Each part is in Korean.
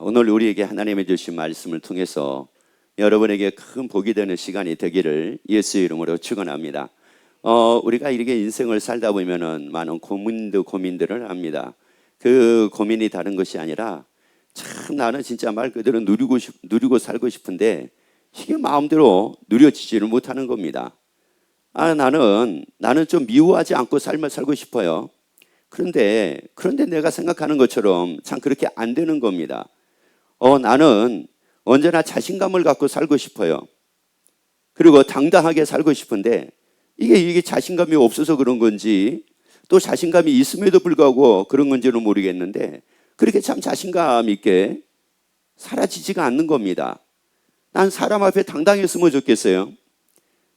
오늘 우리에게 하나님의 주신 말씀을 통해서 여러분에게 큰 복이 되는 시간이 되기를 예수 이름으로 축원합니다. 우리가 이렇게 인생을 살다 보면은 많은 고민들을 합니다. 그 고민이 다른 것이 아니라 참 나는 진짜 말 그대로 누리고 살고 싶은데 이게 마음대로 누려지지를 못하는 겁니다. 나는 좀 미워하지 않고 삶을 살고 싶어요. 그런데 내가 생각하는 것처럼 참 그렇게 안 되는 겁니다. 나는 언제나 자신감을 갖고 살고 싶어요. 그리고 당당하게 살고 싶은데 이게 자신감이 없어서 그런 건지 또 자신감이 있음에도 불구하고 그런 건지는 모르겠는데 그렇게 참 자신감 있게 사라지지가 않는 겁니다. 난 사람 앞에 당당했으면 좋겠어요.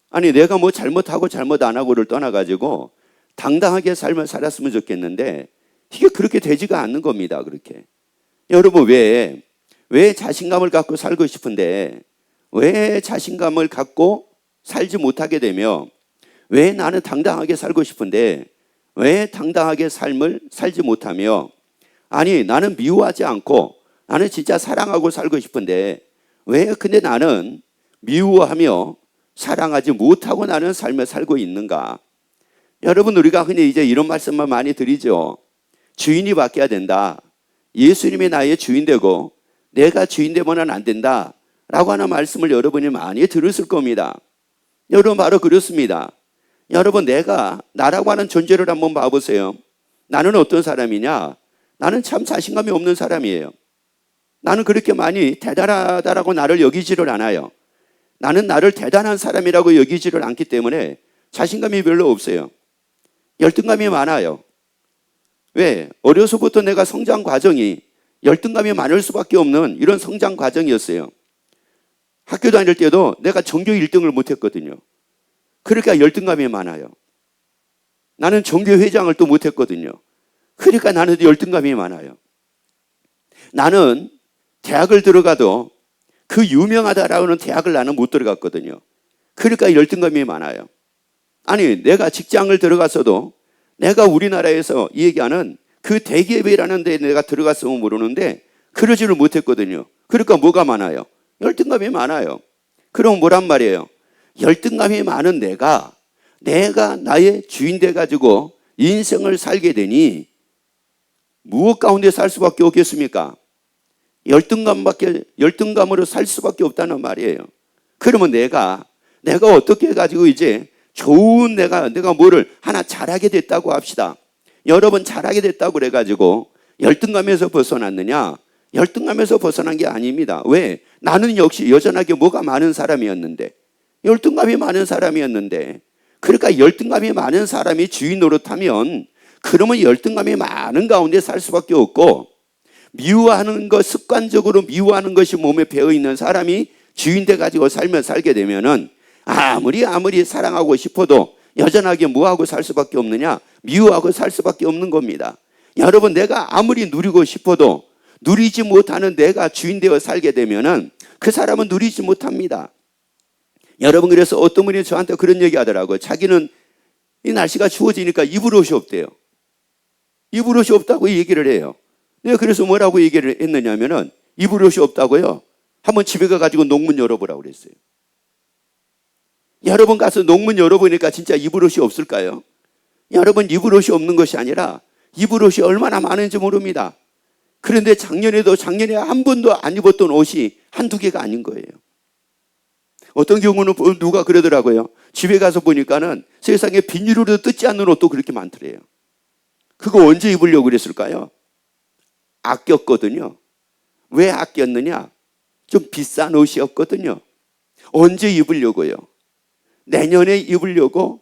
아니 내가 뭐 잘못하고 잘못 안 하고를 떠나가지고 당당하게 삶을 살았으면 좋겠는데 이게 그렇게 되지가 않는 겁니다. 그렇게 여러분 왜 자신감을 갖고 살고 싶은데 왜 자신감을 갖고 살지 못하게 되며 왜 나는 당당하게 살고 싶은데 왜 당당하게 삶을 살지 못하며 아니 나는 미워하지 않고 나는 진짜 사랑하고 살고 싶은데 왜 근데 나는 미워하며 사랑하지 못하고 나는 삶을 살고 있는가? 여러분 우리가 흔히 이제 이런 말씀만 많이 드리죠. 주인이 바뀌어야 된다. 예수님이 나의 주인 되고 내가 주인 되면은 안 된다 라고 하는 말씀을 여러분이 많이 들었을 겁니다. 여러분 바로 그렇습니다. 여러분 내가 나라고 하는 존재를 한번 봐보세요. 나는 어떤 사람이냐? 나는 참 자신감이 없는 사람이에요. 나는 그렇게 많이 대단하다라고 나를 여기지를 않아요. 나는 나를 대단한 사람이라고 여기지를 않기 때문에 자신감이 별로 없어요. 열등감이 많아요. 왜? 어려서부터 내가 성장 과정이 열등감이 많을 수밖에 없는 이런 성장 과정이었어요. 학교 다닐 때도 내가 전교 1등을 못했거든요. 그러니까 열등감이 많아요. 나는 전교회장을 또 못했거든요. 그러니까 나는 열등감이 많아요. 나는 대학을 들어가도 그 유명하다라는 대학을 나는 못 들어갔거든요. 그러니까 열등감이 많아요. 아니 내가 직장을 들어갔어도 내가 우리나라에서 얘기하는 그 대기업이라는 데 내가 들어갔으면 모르는데 그러지를 못했거든요. 그러니까 뭐가 많아요? 열등감이 많아요. 그럼 뭐란 말이에요? 열등감이 많은 내가 나의 주인 돼가지고 인생을 살게 되니 무엇 가운데 살 수밖에 없겠습니까? 열등감으로 살 수밖에 없다는 말이에요. 그러면 내가 어떻게 해가지고 이제 좋은 내가 뭐를 하나 잘하게 됐다고 합시다. 여러분 잘하게 됐다고 그래가지고 열등감에서 벗어났느냐? 열등감에서 벗어난 게 아닙니다. 왜? 나는 역시 여전하게 뭐가 많은 사람이었는데 열등감이 많은 사람이었는데 그러니까 열등감이 많은 사람이 주인 노릇하면 그러면 열등감이 많은 가운데 살 수밖에 없고 미워하는 것, 습관적으로 미워하는 것이 몸에 배어있는 사람이 주인 돼가지고 삶을 살게 되면은 아무리 사랑하고 싶어도 여전하게 뭐하고 살 수밖에 없느냐? 미워하고 살 수밖에 없는 겁니다. 여러분 내가 아무리 누리고 싶어도 누리지 못하는 내가 주인 되어 살게 되면은 그 사람은 누리지 못합니다. 여러분 그래서 어떤 분이 저한테 그런 얘기 하더라고요. 자기는 이 날씨가 추워지니까 입을 옷이 없대요. 입을 옷이 없다고 얘기를 해요. 내가 그래서 뭐라고 얘기를 했느냐면은 입을 옷이 없다고요. 한번 집에 가가지고 농문 열어보라고 그랬어요. 여러분 가서 농문 열어보니까 진짜 입을 옷이 없을까요? 여러분 입을 옷이 없는 것이 아니라 입을 옷이 얼마나 많은지 모릅니다. 그런데 작년에 한 번도 안 입었던 옷이 한두 개가 아닌 거예요. 어떤 경우는 누가 그러더라고요. 집에 가서 보니까는 세상에 비닐으로 뜯지 않는 옷도 그렇게 많더래요. 그거 언제 입으려고 그랬을까요? 아꼈거든요. 왜 아꼈느냐? 좀 비싼 옷이었거든요. 언제 입으려고요? 내년에 입으려고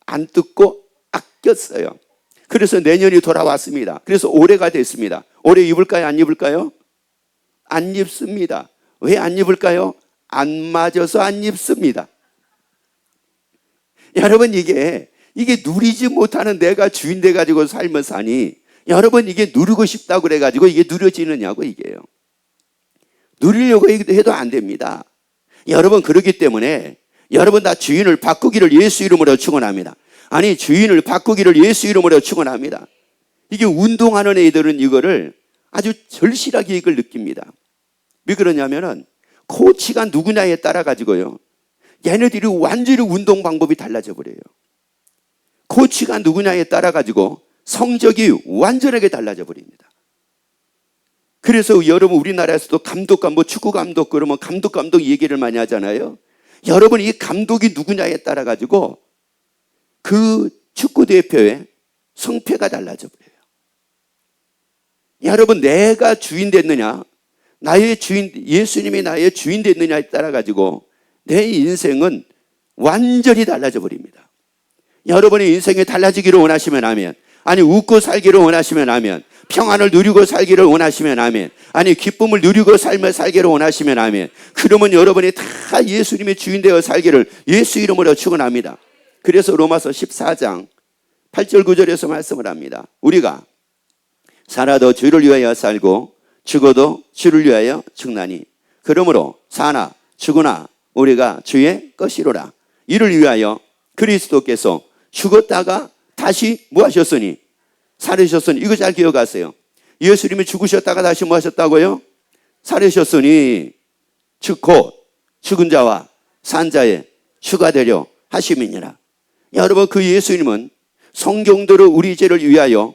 안 뜯고 아꼈어요. 그래서 내년이 돌아왔습니다. 그래서 올해가 됐습니다. 올해 입을까요? 안 입을까요? 안 입습니다. 왜 안 입을까요? 안 맞아서 안 입습니다. 여러분 이게 누리지 못하는 내가 주인 돼가지고 삶을 사니 여러분 이게 누리고 싶다고 그래가지고 이게 누려지느냐고 이게요. 누리려고 해도 안 됩니다. 여러분 그렇기 때문에 여러분 다 주인을 바꾸기를 예수 이름으로 축원합니다. 아니 주인을 바꾸기를 예수 이름으로 축원합니다. 이게 운동하는 애들은 이거를 아주 절실하게 이걸 느낍니다. 왜 그러냐면은 코치가 누구냐에 따라 가지고요, 얘네들이 완전히 운동 방법이 달라져 버려요. 코치가 누구냐에 따라 가지고 성적이 완전하게 달라져 버립니다. 그래서 여러분 우리나라에서도 감독과 축구 감독 그러면 감독 얘기를 많이 하잖아요. 여러분 이 감독이 누구냐에 따라 가지고 그 축구 대표의 성패가 달라져 버려요. 여러분 내가 주인 됐느냐, 나의 주인, 예수님이 나의 주인 됐느냐에 따라 가지고 내 인생은 완전히 달라져 버립니다. 여러분의 인생이 달라지기를 원하시면 아멘. 아니 웃고 살기를 원하시면 아멘. 평안을 누리고 살기를 원하시면 아멘. 아니 기쁨을 누리고 삶을 살기를 원하시면 아멘. 그러면 여러분이 다 예수님의 주인 되어 살기를 예수 이름으로 축원합니다. 그래서 로마서 14장 8절 9절에서 말씀을 합니다. 우리가 살아도 주를 위하여 살고 죽어도 주를 위하여 죽나니 그러므로 사나 죽으나 우리가 주의 것이로라. 이를 위하여 그리스도께서 죽었다가 다시 뭐 하셨으니? 살으셨으니. 이거 잘 기억하세요. 예수님이 죽으셨다가 다시 뭐 하셨다고요? 살으셨으니 즉 곧 죽은 자와 산 자의 주가 되려 하심이니라. 여러분 그 예수님은 성경대로 우리 죄를 위하여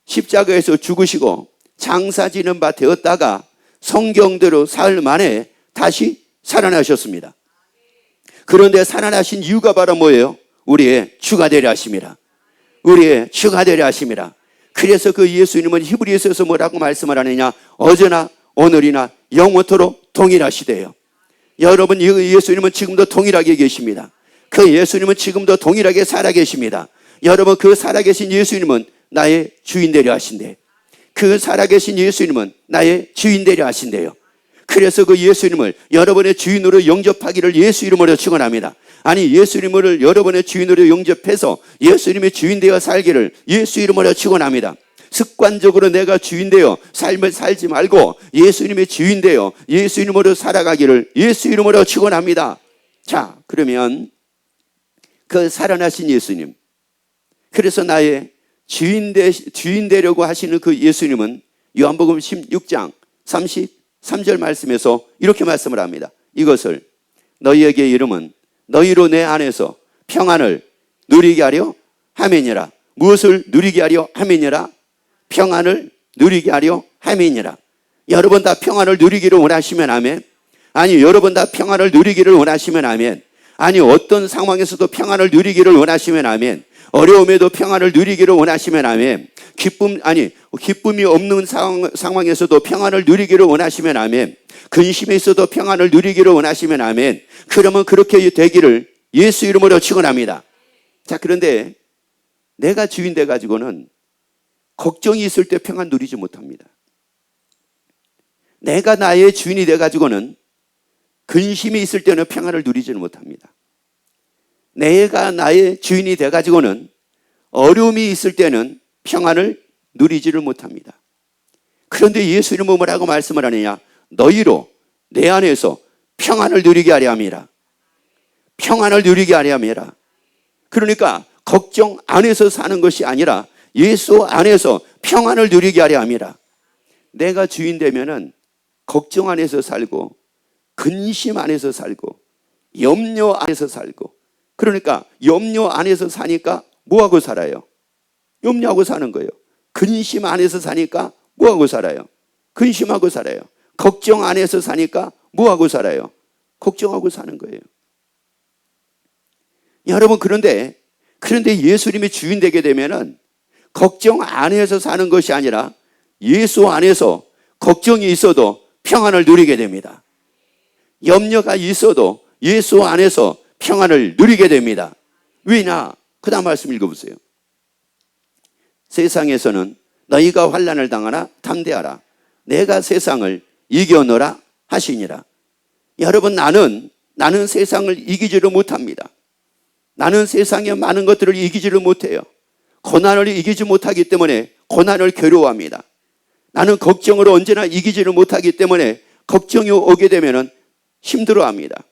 십자가에서 죽으시고 장사지는 바 되었다가 성경대로 사흘 만에 다시 살아나셨습니다. 그런데 살아나신 이유가 바로 뭐예요? 우리의 주가 되려 하심이라. 우리의 주가 되려 하심이라. 그래서 그 예수님은 히브리서에서 뭐라고 말씀을 하느냐? 어제나 오늘이나 영원토록 동일하시대요. 여러분 예수님은 지금도 동일하게 계십니다. 그 예수님은 지금도 동일하게 살아계십니다. 여러분 그 살아계신 예수님은 나의 주인 되려 하신대. 그 살아계신 예수님은 나의 주인 되려 하신대요. 그래서 그 예수님을 여러분의 주인으로 영접하기를 예수 이름으로 축원합니다. 아니 예수님을 여러분의 주인으로 영접해서 예수님의 주인 되어 살기를 예수 이름으로 축원합니다. 습관적으로 내가 주인 되어 삶을 살지 말고 예수님의 주인 되어 예수 이름으로 살아가기를 예수 이름으로 축원합니다. 자, 그러면 그 살아나신 예수님, 그래서 나의 주인 되려고 하시는 그 예수님은 요한복음 16장 33절 말씀에서 이렇게 말씀을 합니다. 이것을 너희에게 이름은 너희로 내 안에서 평안을 누리게 하려 함이니라. 무엇을 누리게 하려 함이니라? 평안을 누리게 하려 함이니라. 여러분 다 평안을 누리기를 원하시면 아멘. 아니 여러분 다 평안을 누리기를 원하시면 아멘. 아니 어떤 상황에서도 평안을 누리기를 원하시면 아멘. 어려움에도 평안을 누리기를 원하시면 아멘. 기쁨이 없는 상황에서도 평안을 누리기를 원하시면 아멘. 근심에 있어도 평안을 누리기를 원하시면 아멘. 그러면 그렇게 되기를 예수 이름으로 축원합니다. 자, 그런데 내가 주인 돼 가지고는 걱정이 있을 때 평안 누리지 못합니다. 내가 나의 주인이 돼 가지고는 근심이 있을 때는 평안을 누리지는 못합니다. 내가 나의 주인이 돼 가지고는 어려움이 있을 때는 평안을 누리지를 못합니다. 그런데 예수님은 뭐라고 말씀을 하느냐? 너희로 내 안에서 평안을 누리게 하려 함이라. 평안을 누리게 하려 함이라. 그러니까 걱정 안에서 사는 것이 아니라 예수 안에서 평안을 누리게 하려 함이라. 내가 주인 되면은 걱정 안에서 살고 근심 안에서 살고 염려 안에서 살고, 그러니까 염려 안에서 사니까 뭐하고 살아요? 염려하고 사는 거예요. 근심 안에서 사니까 뭐하고 살아요? 근심하고 살아요. 걱정 안에서 사니까 뭐하고 살아요? 걱정하고 사는 거예요. 여러분 그런데 예수님이 주인 되게 되면은 걱정 안에서 사는 것이 아니라 예수 안에서 걱정이 있어도 평안을 누리게 됩니다. 염려가 있어도 예수 안에서 평안을 누리게 됩니다. 왜냐? 그 다음 말씀 읽어보세요. 세상에서는 너희가 환난을 당하나 담대하라. 내가 세상을 이겨노라 하시니라. 여러분 나는 세상을 이기지를 못합니다. 나는 세상의 많은 것들을 이기지를 못해요. 고난을 이기지 못하기 때문에 고난을 괴로워합니다. 나는 걱정을 언제나 이기지를 못하기 때문에 걱정이 오게 되면 힘들어합니다.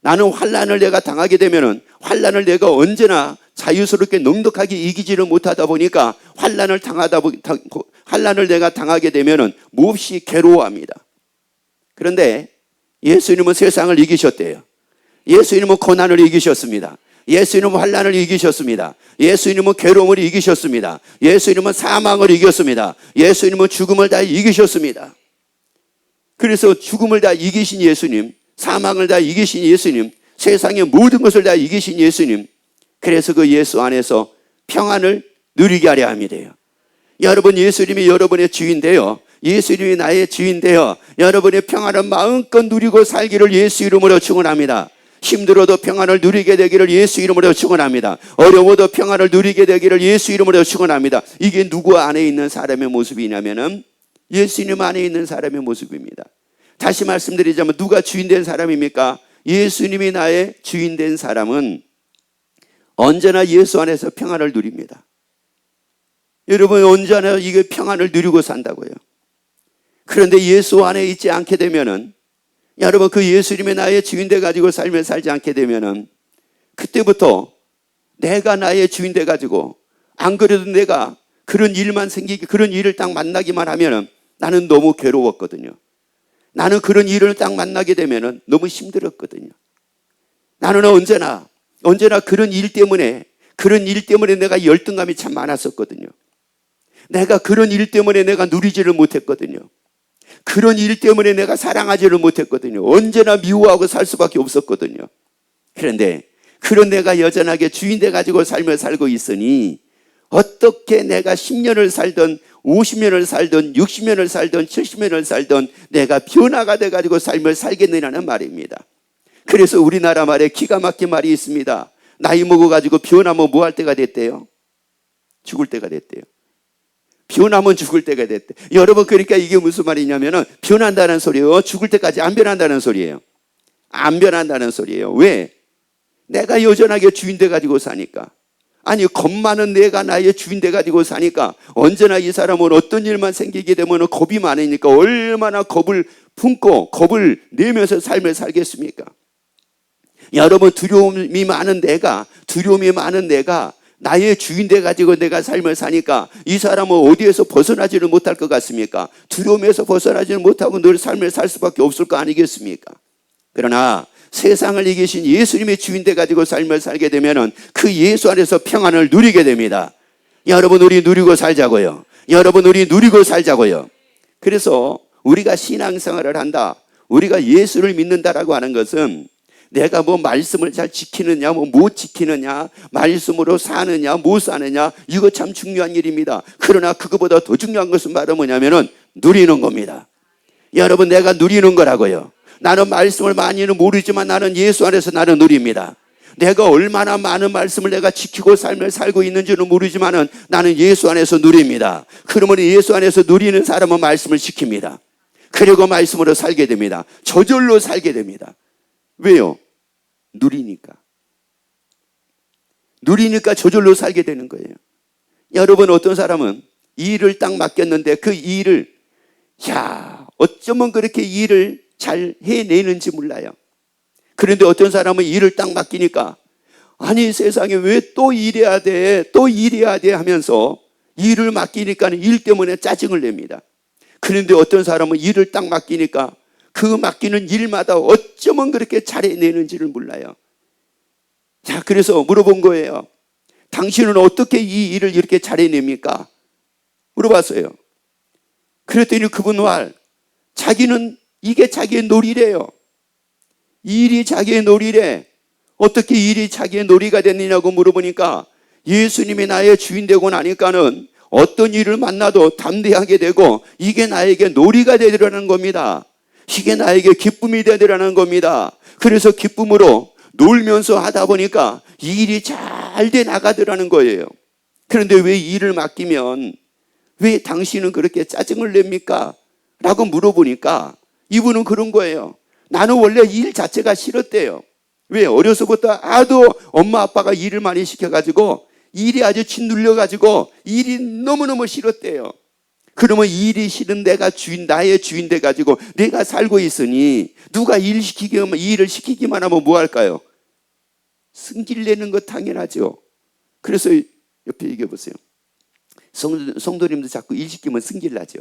나는 환난을 내가 당하게 되면 환난을 내가 언제나 자유스럽게 넉넉하게 이기지를 못하다 보니까 환난을 내가 당하게 되면은 몹시 괴로워합니다. 그런데 예수님은 세상을 이기셨대요. 예수님은 고난을 이기셨습니다. 예수님은 환난을 이기셨습니다. 예수님은 괴로움을 이기셨습니다. 예수님은 사망을 이겼습니다. 예수님은 죽음을 다 이기셨습니다. 그래서 죽음을 다 이기신 예수님, 사망을 다 이기신 예수님, 세상의 모든 것을 다 이기신 예수님, 그래서 그 예수 안에서 평안을 누리게 하려 함이래요. 여러분, 예수님이 여러분의 주인되어, 예수님이 나의 주인되어 여러분의 평안을 마음껏 누리고 살기를 예수 이름으로 축원합니다. 힘들어도 평안을 누리게 되기를 예수 이름으로 축원합니다. 어려워도 평안을 누리게 되기를 예수 이름으로 축원합니다. 이게 누구 안에 있는 사람의 모습이냐면은 예수님 안에 있는 사람의 모습입니다. 다시 말씀드리자면 누가 주인된 사람입니까? 예수님이 나의 주인된 사람은 언제나 예수 안에서 평안을 누립니다. 여러분, 언제나 이게 평안을 누리고 산다고요. 그런데 예수 안에 있지 않게 되면은, 여러분, 그 예수님이 나의 주인 돼 가지고 삶을 살지 않게 되면은 그때부터 내가 나의 주인 돼 가지고, 안 그래도 내가 그런 일만 생기게, 그런 일을 딱 만나기만 하면은 나는 너무 괴로웠거든요. 나는 그런 일을 딱 만나게 되면은 너무 힘들었거든요. 나는 언제나 그런 일 때문에 내가 열등감이 참 많았었거든요. 내가 그런 일 때문에 내가 누리지를 못했거든요. 그런 일 때문에 내가 사랑하지를 못했거든요. 언제나 미워하고 살 수밖에 없었거든요. 그런데 그런 내가 여전하게 주인 돼 가지고 삶을 살고 있으니 어떻게 내가 10년을 살던 50년을 살던 60년을 살던 70년을 살던 내가 변화가 돼 가지고 삶을 살겠느냐는 말입니다. 그래서 우리나라 말에 기가 막힌 말이 있습니다. 나이 먹어가지고 변하면 뭐 할 때가 됐대요? 죽을 때가 됐대요. 변하면 죽을 때가 됐대. 여러분, 그러니까 이게 무슨 말이냐면은 변한다는 소리예요. 죽을 때까지 안 변한다는 소리예요. 안 변한다는 소리예요. 왜? 내가 여전하게 주인 돼 가지고 사니까. 아니, 겁 많은 내가 나의 주인 돼 가지고 사니까 언제나 이 사람은 어떤 일만 생기게 되면 겁이 많으니까 얼마나 겁을 품고 겁을 내면서 삶을 살겠습니까? 여러분, 두려움이 많은 내가 나의 주인 돼 가지고 내가 삶을 사니까 이 사람은 어디에서 벗어나지를 못할 것 같습니까? 두려움에서 벗어나지를 못하고 늘 삶을 살 수밖에 없을 거 아니겠습니까? 그러나 세상을 이기신 예수님의 주인 돼 가지고 삶을 살게 되면은 그 예수 안에서 평안을 누리게 됩니다. 여러분, 우리 누리고 살자고요. 여러분, 우리 누리고 살자고요. 그래서 우리가 신앙생활을 한다, 우리가 예수를 믿는다라고 하는 것은 내가 뭐 말씀을 잘 지키느냐, 못 지키느냐, 말씀으로 사느냐, 못 사느냐, 이거 참 중요한 일입니다. 그러나 그거보다 더 중요한 것은 바로 뭐냐면은 누리는 겁니다. 여러분, 내가 누리는 거라고요. 나는 말씀을 많이는 모르지만 나는 예수 안에서 나는 누립니다. 내가 얼마나 많은 말씀을 내가 지키고 삶을 살고 있는지는 모르지만은 나는 예수 안에서 누립니다. 그러면 예수 안에서 누리는 사람은 말씀을 지킵니다. 그리고 말씀으로 살게 됩니다. 저절로 살게 됩니다. 왜요? 누리니까 저절로 살게 되는 거예요. 여러분, 어떤 사람은 일을 딱 맡겼는데 그 일을 어쩌면 그렇게 일을 잘 해내는지 몰라요. 그런데 어떤 사람은 일을 딱 맡기니까 아니, 세상에 왜 또 일해야 돼 하면서 일을 맡기니까 일 때문에 짜증을 냅니다. 그런데 어떤 사람은 일을 딱 맡기니까 그 맡기는 일마다 어쩌면 그렇게 잘해내는지를 몰라요. 자, 그래서 물어본 거예요. 당신은 어떻게 이 일을 이렇게 잘해냅니까? 물어봤어요. 그랬더니 그분 말, 자기는 이게 자기의 놀이래요. 일이 자기의 놀이래. 어떻게 일이 자기의 놀이가 됐느냐고 물어보니까 예수님이 나의 주인 되고 나니까는 어떤 일을 만나도 담대하게 되고 이게 나에게 놀이가 되더라는 겁니다. 이게 나에게 기쁨이 되더라는 겁니다. 그래서 기쁨으로 놀면서 하다 보니까 이 일이 잘 돼 나가더라는 거예요. 그런데 왜 일을 맡기면 왜 당신은 그렇게 짜증을 냅니까? 라고 물어보니까 이분은 그런 거예요. 나는 원래 일 자체가 싫었대요. 왜? 어려서부터 아도 엄마 아빠가 일을 많이 시켜가지고 일이 아주 짓눌려가지고 일이 너무너무 싫었대요. 그러면 일이 싫은 내가 나의 주인 돼가지고 내가 살고 있으니 누가 일을 시키기만 하면 뭐 할까요? 승질 내는 거 당연하죠. 그래서 옆에 얘기해 보세요. 성도님도 자꾸 일 시키면 승질 나죠.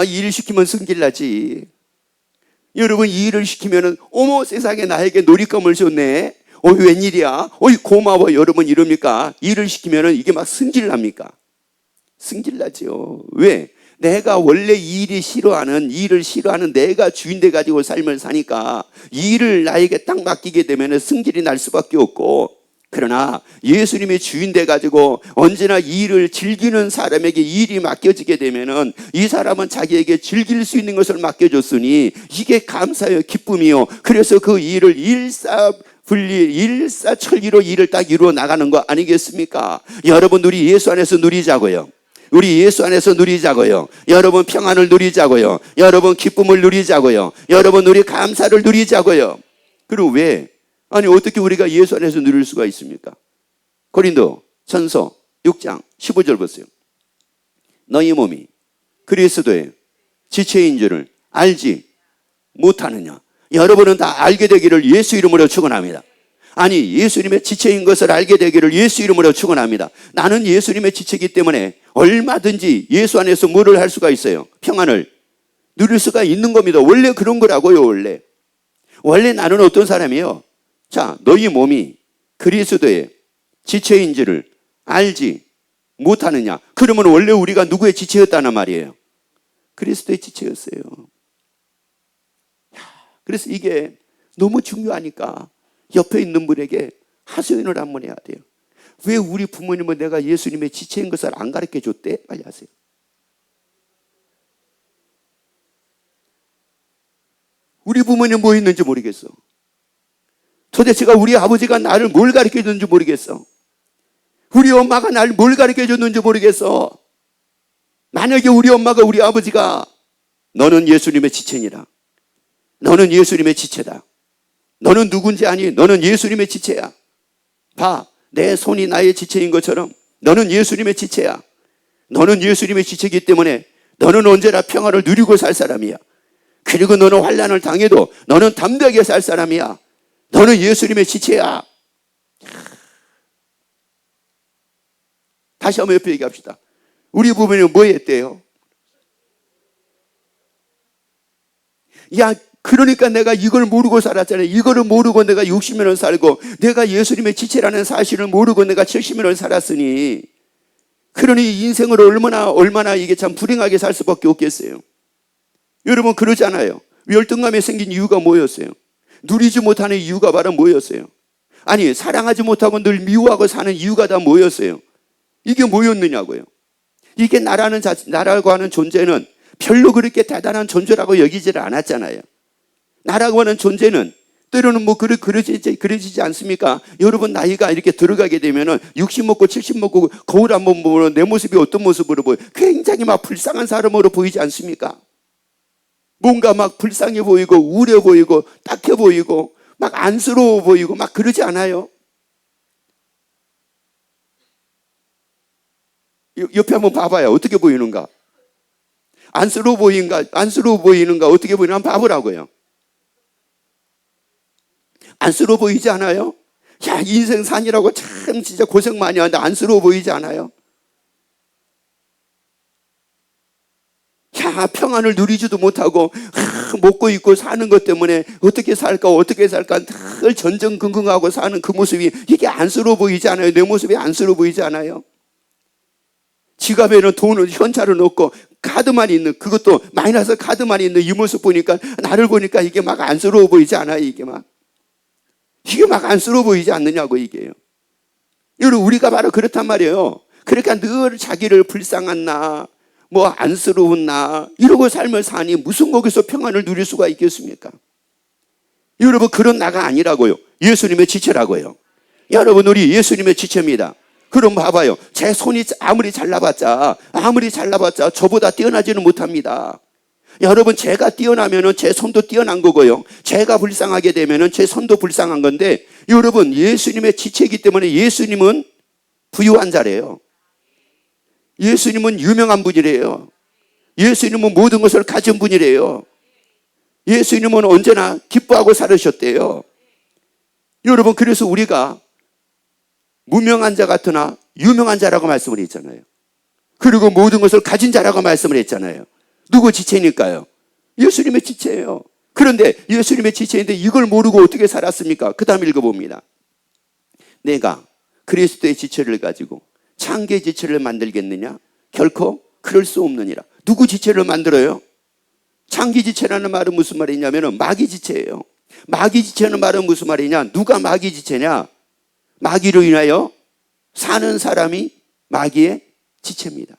일 시키면 승질 나지. 여러분, 이 일을 시키면은 어머 세상에 나에게 놀잇감을 줬네. 웬일이야? 고마워. 여러분 이럽니까? 일을 시키면은 이게 막 승질 납니까? 승질 나죠. 왜? 내가 원래 이 일을 싫어하는 내가 주인 돼 가지고 삶을 사니까 이 일을 나에게 딱 맡기게 되면은 승질이 날 수밖에 없고, 그러나 예수님이 주인 돼 가지고 언제나 이 일을 즐기는 사람에게 이 일이 맡겨지게 되면은 이 사람은 자기에게 즐길 수 있는 것을 맡겨줬으니 이게 감사요, 기쁨이요. 그래서 그 일을 일사천리로 일을 딱 이루어 나가는 거 아니겠습니까? 여러분, 우리 예수 안에서 누리자고요. 우리 예수 안에서 누리자고요. 여러분, 평안을 누리자고요. 여러분, 기쁨을 누리자고요. 여러분, 우리 감사를 누리자고요. 그리고 왜? 어떻게 우리가 예수 안에서 누릴 수가 있습니까? 고린도 전서 6장 15절 보세요. 너희 몸이 그리스도의 지체인 줄을 알지 못하느냐? 여러분은 다 알게 되기를 예수 이름으로 축원합니다. 예수님의 지체인 것을 알게 되기를 예수 이름으로 축원합니다. 나는 예수님의 지체이기 때문에 얼마든지 예수 안에서 뭐를 할 수가 있어요? 평안을 누릴 수가 있는 겁니다. 원래 그런 거라고요. 원래 나는 어떤 사람이에요? 자, 너희 몸이 그리스도의 지체인 줄을 알지 못하느냐? 그러면 원래 우리가 누구의 지체였다는 말이에요? 그리스도의 지체였어요. 그래서 이게 너무 중요하니까 옆에 있는 분에게 하소연을 한번 해야 돼요. 왜 우리 부모님은 내가 예수님의 지체인 것을 안 가르쳐 줬대? 빨리 하세요. 우리 부모님 뭐 했는지 모르겠어. 도대체가 우리 아버지가 나를 뭘 가르쳐 줬는지 모르겠어. 우리 엄마가 나를 뭘 가르쳐 줬는지 모르겠어. 만약에 우리 엄마가 우리 아버지가 너는 예수님의 지체니라. 너는 예수님의 지체다. 너는 누군지 아니? 너는 예수님의 지체야. 봐, 내 손이 나의 지체인 것처럼 너는 예수님의 지체야. 너는 예수님의 지체이기 때문에 너는 언제나 평화를 누리고 살 사람이야. 그리고 너는 환난을 당해도 너는 담대하게 살 사람이야. 너는 예수님의 지체야. 다시 한번 옆에 얘기합시다. 우리 부모님은 뭐 했대요? 야, 그러니까 내가 이걸 모르고 살았잖아요. 이거를 모르고 내가 60년을 살고 내가 예수님의 지체라는 사실을 모르고 내가 70년을 살았으니, 그러니 인생을 얼마나 이게 참 불행하게 살 수밖에 없겠어요. 여러분, 그러잖아요. 열등감이 생긴 이유가 뭐였어요? 누리지 못하는 이유가 바로 뭐였어요? 사랑하지 못하고 늘 미워하고 사는 이유가 다 뭐였어요? 이게 뭐였느냐고요. 이게 나라고 하는 존재는 별로 그렇게 대단한 존재라고 여기지를 않았잖아요. 나라고 하는 존재는 때로는 그러지지 않습니까? 여러분, 나이가 이렇게 들어가게 되면은 60 먹고 70 먹고 거울 한번 보면 내 모습이 어떤 모습으로 보여요? 굉장히 막 불쌍한 사람으로 보이지 않습니까? 뭔가 막 불쌍해 보이고 우려 보이고 딱해 보이고 막 안쓰러워 보이고 막 그러지 않아요? 옆에 한번 봐봐요. 어떻게 보이는가? 안쓰러워 보이는가? 어떻게 보이는가? 한번 봐보라고요. 안쓰러워 보이지 않아요? 야, 인생 산이라고 참 진짜 고생 많이 하는데 안쓰러워 보이지 않아요? 야, 평안을 누리지도 못하고 먹고 입고 사는 것 때문에 어떻게 살까 늘 전전긍긍하고 사는 그 모습이 이게 안쓰러워 보이지 않아요? 내 모습이 안쓰러워 보이지 않아요? 지갑에는 돈을 현찰을 넣고 카드만 있는, 그것도 마이너스 카드만 있는 이 모습 보니까, 나를 보니까 이게 막 안쓰러워 보이지 않아요? 이게 막 안쓰러워 보이지 않느냐고, 이게요. 여러분, 우리가 바로 그렇단 말이에요. 그러니까 늘 자기를 불쌍한 나, 안쓰러운 나, 이러고 삶을 사니 무슨 거기서 평안을 누릴 수가 있겠습니까? 여러분, 그런 나가 아니라고요. 예수님의 지체라고요. 여러분, 우리 예수님의 지체입니다. 그럼 봐봐요. 제 손이 아무리 잘나봤자 저보다 뛰어나지는 못합니다. 여러분, 제가 뛰어나면은 제 손도 뛰어난 거고요. 제가 불쌍하게 되면은 제 손도 불쌍한 건데, 여러분, 예수님의 지체이기 때문에 예수님은 부유한 자래요. 예수님은 유명한 분이래요. 예수님은 모든 것을 가진 분이래요. 예수님은 언제나 기뻐하고 살으셨대요. 여러분, 그래서 우리가 무명한 자 같으나 유명한 자라고 말씀을 했잖아요. 그리고 모든 것을 가진 자라고 말씀을 했잖아요. 누구 지체니까요? 예수님의 지체예요. 그런데 예수님의 지체인데 이걸 모르고 어떻게 살았습니까? 그 다음 읽어봅니다. 내가 그리스도의 지체를 가지고 창기의 지체를 만들겠느냐? 결코 그럴 수 없느니라. 누구 지체를 만들어요? 창기 지체라는 말은 무슨 말이냐면 마귀 지체예요. 마귀 지체는 말은 무슨 말이냐? 누가 마귀 지체냐? 마귀로 인하여 사는 사람이 마귀의 지체입니다.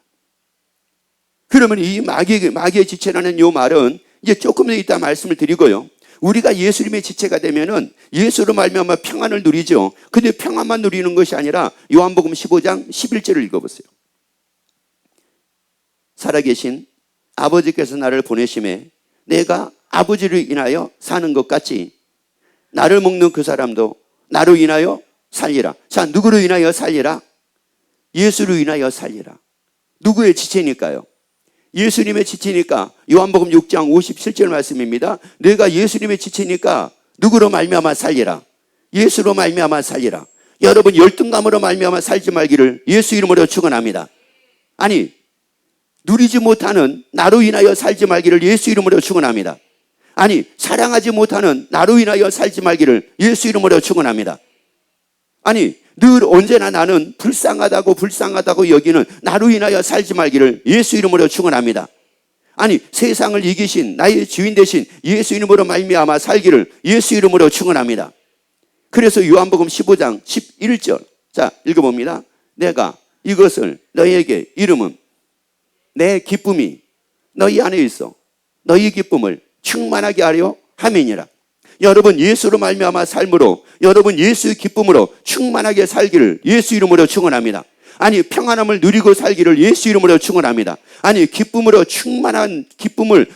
그러면 이 마귀의 지체라는 이 말은 이제 조금 더 이따 말씀을 드리고요. 우리가 예수님의 지체가 되면은 예수로 말미암아 평안을 누리죠. 근데 평안만 누리는 것이 아니라 요한복음 15장 11절을 읽어보세요. 살아계신 아버지께서 나를 보내심에 내가 아버지를 인하여 사는 것 같이 나를 먹는 그 사람도 나로 인하여 살리라. 자, 누구로 인하여 살리라? 예수로 인하여 살리라. 누구의 지체니까요? 예수님의 지체니까 요한복음 6장 57절 말씀입니다. 내가 예수님의 지체니까 누구로 말미암아 살리라? 예수로 말미암아 살리라. 여러분, 열등감으로 말미암아 살지 말기를 예수 이름으로 축원합니다. 아니, 누리지 못하는 나로 인하여 살지 말기를 예수 이름으로 축원합니다. 아니, 사랑하지 못하는 나로 인하여 살지 말기를 예수 이름으로 축원합니다. 아니, 늘 언제나 나는 불쌍하다고 여기는 나로 인하여 살지 말기를 예수 이름으로 축원합니다. 아니, 세상을 이기신 나의 주인 되신 예수 이름으로 말미암아 살기를 예수 이름으로 축원합니다. 그래서 요한복음 15장 11절, 자, 읽어봅니다. 내가 이것을 너희에게 이름은 내 기쁨이 너희 안에 있어 너희 기쁨을 충만하게 하려 함이니라. 여러분, 예수로 말미암아 삶으로, 여러분 예수의 기쁨으로 충만하게 살기를 예수 이름으로 축원합니다. 아니, 평안함을 누리고 살기를 예수 이름으로 축원합니다. 아니, 기쁨을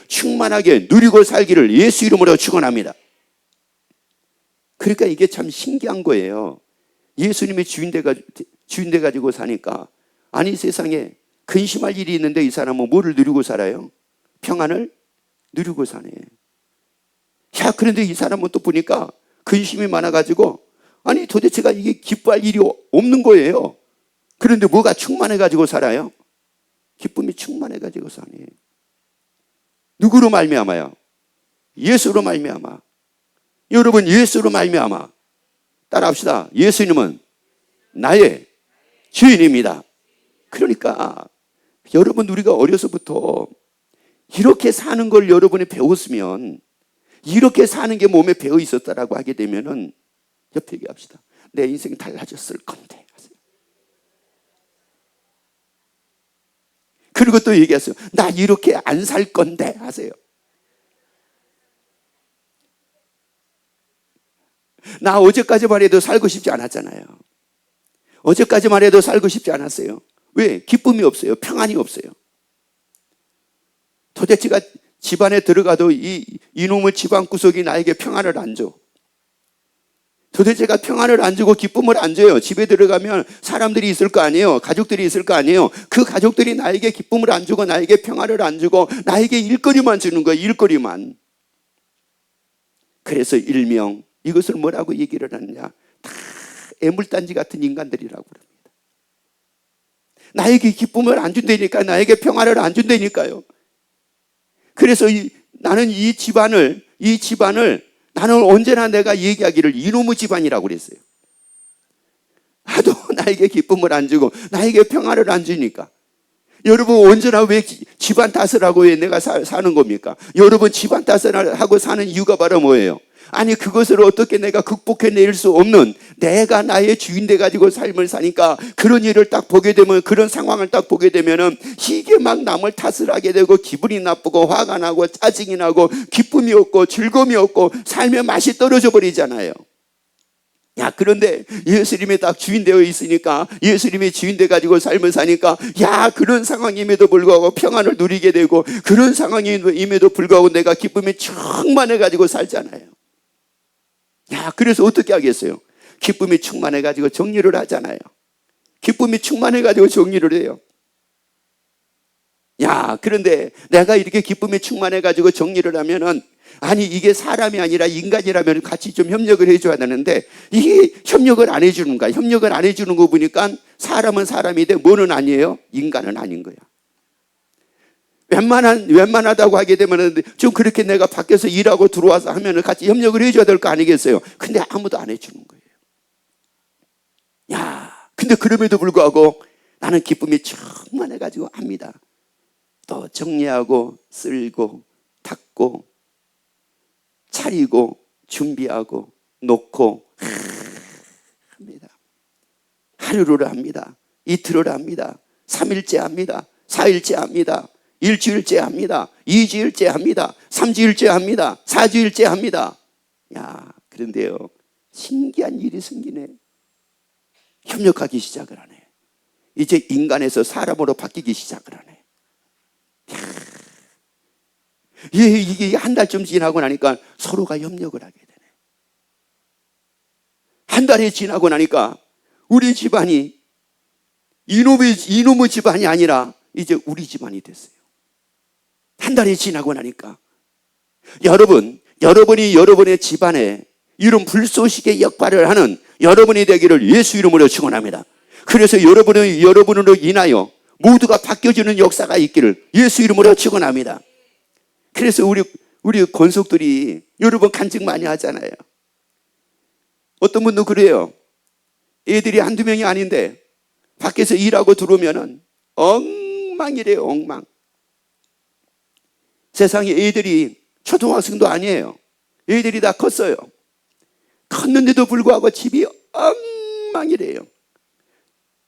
충만하게 누리고 살기를 예수 이름으로 축원합니다. 그러니까 이게 참 신기한 거예요. 예수님이 주인 돼 가지고 사니까, 아니, 세상에 근심할 일이 있는데 이 사람은 뭐를 누리고 살아요? 평안을 누리고 사네. 야, 그런데 이 사람은 또 보니까 근심이 많아가지고, 아니, 도대체가 이게 기뻐할 일이 없는 거예요. 그런데 뭐가 충만해가지고 살아요? 기쁨이 충만해가지고 사네. 누구로 말미암아요? 예수로 말미암아. 여러분, 예수로 말미암아. 따라합시다. 예수님은 나의 주인입니다. 그러니까 여러분, 우리가 어려서부터 이렇게 사는 걸 여러분이 배웠으면, 이렇게 사는 게 몸에 배어 있었다라고 하게 되면은 옆에 얘기합시다. 내 인생이 달라졌을 건데. 그리고 또 얘기하세요. 나 이렇게 안 살 건데 하세요. 나 어제까지만 해도 살고 싶지 않았잖아요. 어제까지만 해도 살고 싶지 않았어요. 왜? 기쁨이 없어요. 평안이 없어요. 도대체가 집안에 들어가도 이놈의 집안 구석이 나에게 평안을 안 줘. 도대체가 평안을 안 주고 기쁨을 안 줘요. 집에 들어가면 사람들이 있을 거 아니에요. 가족들이 있을 거 아니에요. 그 가족들이 나에게 기쁨을 안 주고 나에게 평안을 안 주고 나에게 일거리만 주는 거예요. 일거리만. 그래서 일명 이것을 뭐라고 얘기를 하느냐. 다 애물단지 같은 인간들이라고 그럽니다. 나에게 기쁨을 안 준다니까, 나에게 평안을 안 준다니까요. 그래서 나는 이 집안을 나는 언제나 내가 얘기하기를 이놈의 집안이라고 그랬어요. 하도 나에게 기쁨을 안 주고 나에게 평안을 안 주니까. 여러분, 언제나 왜 집안 탓을 하고 왜 내가 사는 겁니까? 여러분, 집안 탓을 하고 사는 이유가 바로 뭐예요? 아니, 그것을 어떻게 내가 극복해낼 수 없는, 내가 나의 주인 돼가지고 삶을 사니까 그런 일을 딱 보게 되면, 그런 상황을 딱 보게 되면은 이게 막 남을 탓을 하게 되고 기분이 나쁘고 화가 나고 짜증이 나고 기쁨이 없고 즐거움이 없고 삶의 맛이 떨어져 버리잖아요. 야, 그런데 예수님이 딱 주인 되어 있으니까, 예수님이 주인 돼가지고 삶을 사니까, 야, 그런 상황임에도 불구하고 평안을 누리게 되고, 그런 상황임에도 불구하고 내가 기쁨이 충만해가지고 살잖아요. 야, 그래서 어떻게 하겠어요? 기쁨이 충만해가지고 정리를 하잖아요. 기쁨이 충만해가지고 정리를 해요. 야, 그런데 내가 이렇게 기쁨이 충만해가지고 정리를 하면은 아니 이게 사람이 아니라 인간이라면 같이 좀 협력을 해줘야 되는데 이게 협력을 안 해주는 거야. 협력을 안 해주는 거 보니까 사람은 사람인데 뭐는 아니에요? 인간은 아닌 거야. 웬만하다고 하게 되면 좀 그렇게 내가 밖에서 일하고 들어와서 하면 같이 협력을 해줘야 될 거 아니겠어요? 근데 아무도 안 해주는 거예요. 야, 근데 그럼에도 불구하고 나는 기쁨이 충만해가지고 합니다. 또 정리하고 쓸고 닦고 차리고 준비하고 놓고 합니다. 하루를 합니다. 이틀을 합니다. 3일째 합니다. 4일째 합니다. 일주일째 합니다. 2주일째 합니다. 3주일째 합니다. 4주일째 합니다. 야, 그런데요, 신기한 일이 생기네. 협력하기 시작을 하네. 이제 인간에서 사람으로 바뀌기 시작을 하네. 이게 한 달쯤 지나고 나니까 서로가 협력을 하게 되네. 한 달이 지나고 나니까 우리 집안이 이놈의 집안이 아니라 이제 우리 집안이 됐어요. 한 달이 지나고 나니까 여러분이 여러분의 집안에 이런 불쏘시개 역할을 하는 여러분이 되기를 예수 이름으로 축원합니다. 그래서 여러분으로 인하여 모두가 바뀌어지는 역사가 있기를 예수 이름으로 축원합니다. 그래서 우리 권속들이 여러분 간증 많이 하잖아요. 어떤 분도 그래요. 애들이 한두 명이 아닌데 밖에서 일하고 들어오면은 엉망이래요. 엉망. 세상에 애들이 초등학생도 아니에요. 애들이 다 컸어요. 컸는데도 불구하고 집이 엉망이래요.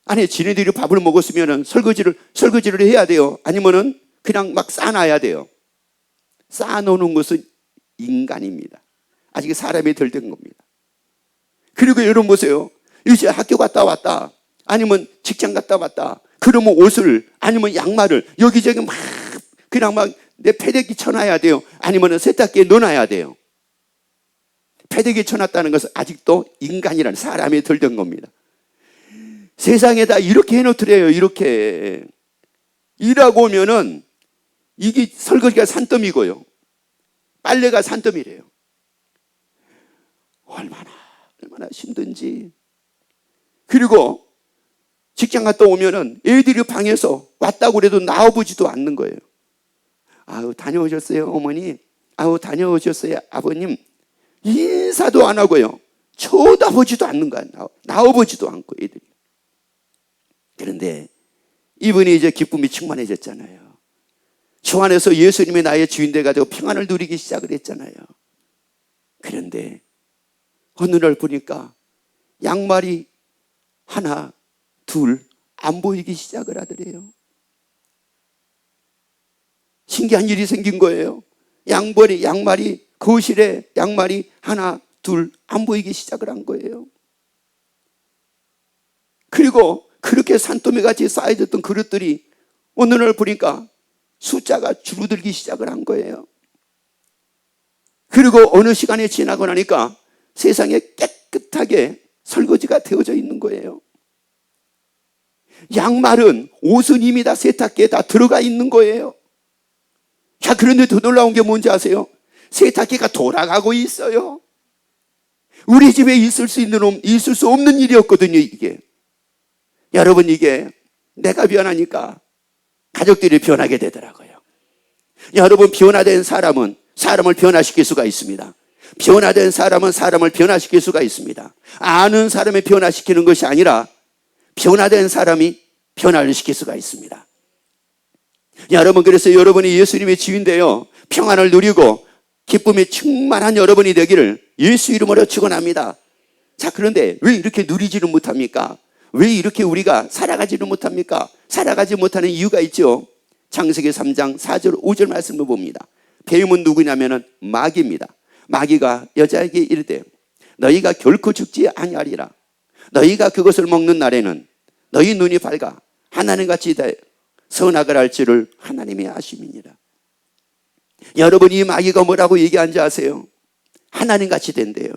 아니 지네들이 밥을 먹었으면은 설거지를 해야 돼요. 아니면은 그냥 막 쌓아놔야 돼요. 쌓아놓는 것은 인간입니다. 아직 사람이 덜 된 겁니다. 그리고 여러분 보세요. 이제 학교 갔다 왔다, 아니면 직장 갔다 왔다, 그러면 옷을 아니면 양말을 여기저기 막 그냥 막 내 패대기 쳐놔야 돼요. 아니면 세탁기에 넣어놔야 돼요. 패대기에 쳐놨다는 것은 아직도 인간이라는 사람이 덜 된 겁니다. 세상에다 이렇게 해놓더래요. 이렇게 일하고 오면은 이게 설거지가 산더미고요, 빨래가 산더미래요. 얼마나 힘든지. 그리고 직장 갔다 오면은 애들이 방에서 왔다고 그래도 나와보지도 않는 거예요. 아우 다녀오셨어요 어머니, 아우 다녀오셨어요 아버님, 인사도 안 하고요, 쳐다보지도 않는 거야. 나와보지도 않고 애들이. 그런데 이분이 이제 기쁨이 충만해졌잖아요. 주 안에서 예수님이 나의 주인 돼가지고 평안을 누리기 시작을 했잖아요. 그런데 어느 날 보니까 양말이 하나 둘 안 보이기 시작을 하더래요. 신기한 일이 생긴 거예요. 양말이 거실에 양말이 하나 둘 안 보이기 시작을 한 거예요. 그리고 그렇게 산더미같이 쌓여졌던 그릇들이 어느 날 보니까 숫자가 줄어들기 시작을 한 거예요. 그리고 어느 시간이 지나고 나니까 세상에 깨끗하게 설거지가 되어져 있는 거예요. 양말은, 옷은 이미 다 세탁기에 다 들어가 있는 거예요. 자, 그런데 더 놀라운 게 뭔지 아세요? 세탁기가 돌아가고 있어요. 우리 집에 있을 수 없는 일이었거든요, 이게. 여러분, 이게 내가 변하니까 가족들이 변하게 되더라고요. 여러분, 변화된 사람은 사람을 변화시킬 수가 있습니다. 변화된 사람은 사람을 변화시킬 수가 있습니다. 아는 사람을 변화시키는 것이 아니라 변화된 사람이 변화를 시킬 수가 있습니다. 여러분, 그래서 여러분이 예수님의 주인되어 평안을 누리고 기쁨이 충만한 여러분이 되기를 예수 이름으로 축원합니다. 자, 그런데 왜 이렇게 누리지는 못합니까? 왜 이렇게 우리가 살아가지는 못합니까? 살아가지 못하는 이유가 있죠. 창세기 3장 4절 5절 말씀을 봅니다. 배임은 누구냐면은 마귀입니다. 마귀가 여자에게 이르되 너희가 결코 죽지 아니하리라. 너희가 그것을 먹는 날에는 너희 눈이 밝아 하나님같이 선악을 알 줄을 하나님이 아심이니라. 여러분, 이 마귀가 뭐라고 얘기한지 아세요? 하나님같이 된대요.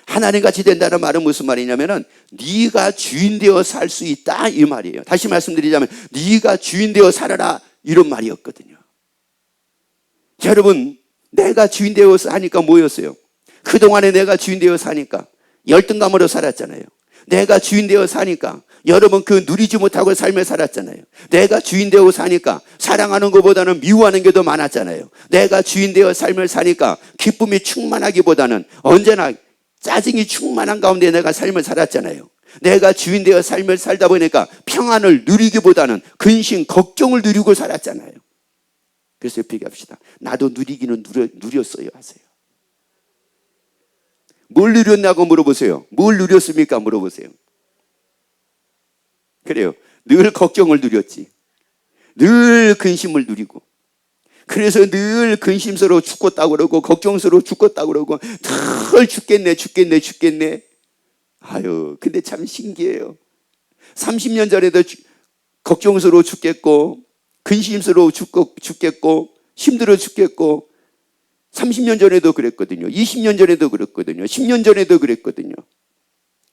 하나님같이 된다는 말은 무슨 말이냐면은 네가 주인 되어 살 수 있다, 이 말이에요. 다시 말씀드리자면 네가 주인 되어 살아라, 이런 말이었거든요. 여러분, 내가 주인 되어 사니까 뭐였어요? 그동안에 내가 주인 되어 사니까 열등감으로 살았잖아요. 내가 주인 되어 사니까 여러분 그 누리지 못하고 삶을 살았잖아요. 내가 주인 되어 사니까 사랑하는 것보다는 미워하는 게 더 많았잖아요. 내가 주인 되어 삶을 사니까 기쁨이 충만하기보다는 언제나 짜증이 충만한 가운데 내가 삶을 살았잖아요. 내가 주인 되어 삶을 살다 보니까 평안을 누리기보다는 근심, 걱정을 누리고 살았잖아요. 그래서 얘기합시다. 나도 누리기는 누렸어요 하세요. 뭘 누렸냐고 물어보세요. 뭘 누렸습니까? 물어보세요. 그래요. 늘 걱정을 누렸지. 늘 근심을 누리고. 그래서 늘 근심스러워 죽겠다고 그러고 걱정스러워 죽겠다고 그러고 늘 죽겠네. 아유, 근데 참 신기해요. 30년 전에도 걱정스러워 죽겠고 근심스러워 죽겠고 힘들어 죽겠고 30년 전에도 그랬거든요. 20년 전에도 그랬거든요. 10년 전에도 그랬거든요.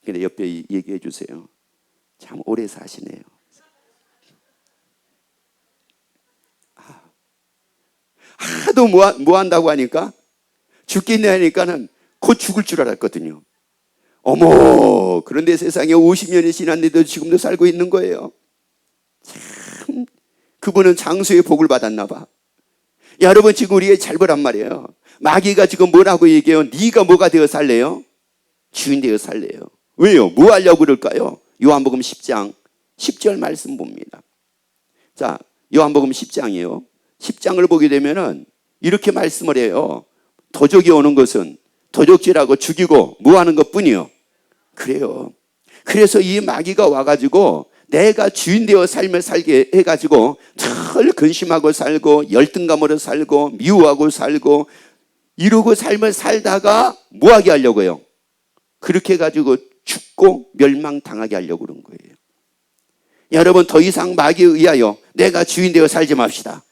근데 옆에 얘기해 주세요. 참 오래 사시네요. 하도 뭐 한다고 하니까 죽겠네 하니까는 곧 죽을 줄 알았거든요. 어머, 그런데 세상에 50년이 지났는데도 지금도 살고 있는 거예요. 참, 그분은 장수의 복을 받았나 봐. 여러분 지금 우리가 잘 보란 말이에요. 마귀가 지금 뭐라고 얘기해요? 네가 뭐가 되어 살래요? 주인 되어 살래요. 왜요? 뭐 하려고 그럴까요? 요한복음 10장 10절 말씀 봅니다. 자, 요한복음 10장이에요. 10장을 보게 되면은 이렇게 말씀을 해요. 도적이 오는 것은 도적질하고 죽이고 뭐 하는 것 뿐이요. 그래요. 그래서 이 마귀가 와가지고 내가 주인 되어 삶을 살게 해가지고 늘 근심하고 살고 열등감으로 살고 미워하고 살고 이러고 삶을 살다가 뭐하게 하려고요? 그렇게 해가지고 죽고 멸망당하게 하려고 그런 거예요. 여러분 더 이상 마귀에 의하여 내가 주인 되어 살지 맙시다.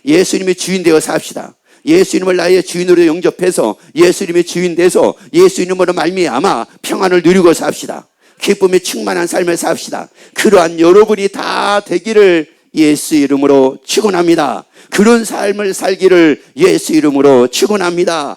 예수님이 주인 되어 삽시다. 예수님을 나의 주인으로 영접해서 예수님이 주인 돼서 예수님으로 말미암아 평안을 누리고 삽시다. 기쁨이 충만한 삶을 삽시다. 그러한 여러분이 다 되기를 예수 이름으로 축원합니다. 그런 삶을 살기를 예수 이름으로 축원합니다.